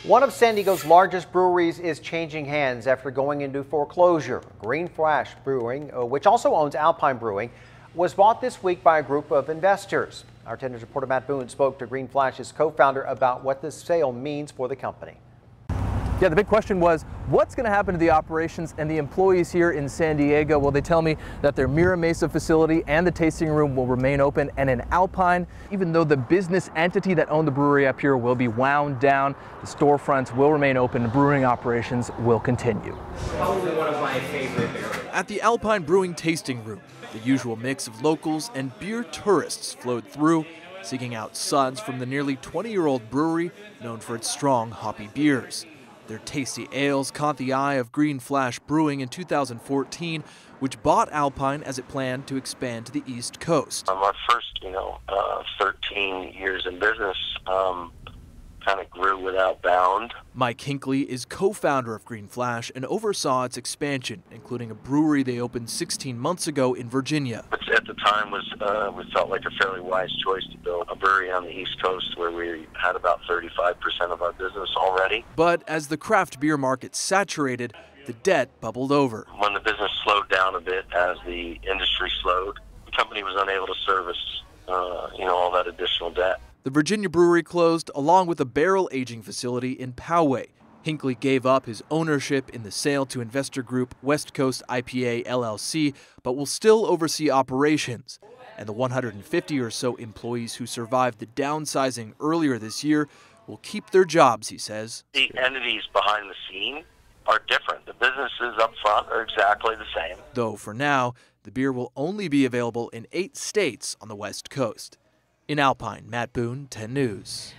One of San Diego's largest breweries is changing hands after going into foreclosure. Green Flash Brewing, which also owns Alpine Brewing, was bought this week by a group of investors. Our 10 News reporter Matt Boone spoke to Green Flash's co-founder about what this sale means for the company. Yeah, the big question was, what's going to happen to the operations and the employees here in San Diego? Well, they tell me that their Mira Mesa facility and the tasting room will remain open, and in Alpine, even though the business entity that owned the brewery up here will be wound down, the storefronts will remain open, brewing operations will continue. Probably one of my favorite areas. At the Alpine Brewing tasting room, the usual mix of locals and beer tourists flowed through, seeking out suds from the nearly 20-year-old brewery known for its strong, hoppy beers. Their tasty ales caught the eye of Green Flash Brewing in 2014, which bought Alpine as it planned to expand to the East Coast. Our first, 13 years in business kind of grew without bound. Mike Hinckley is co-founder of Green Flash and oversaw its expansion, including a brewery they opened 16 months ago in Virginia. At the time, we felt like a fairly wise choice to build a brewery on the East Coast where we had about 35% of our business already. But as the craft beer market saturated, the debt bubbled over. When the business slowed down a bit as the industry slowed, the company was unable to service all that additional debt. The Virginia brewery closed, along with a barrel aging facility in Poway. Hinckley gave up his ownership in the sale to investor group West Coast IPA LLC, but will still oversee operations. And the 150 or so employees who survived the downsizing earlier this year will keep their jobs, he says. The entities behind the scene are different. The businesses up front are exactly the same. Though for now, the beer will only be available in 8 states on the West Coast. In Alpine, Matt Boone, 10 News.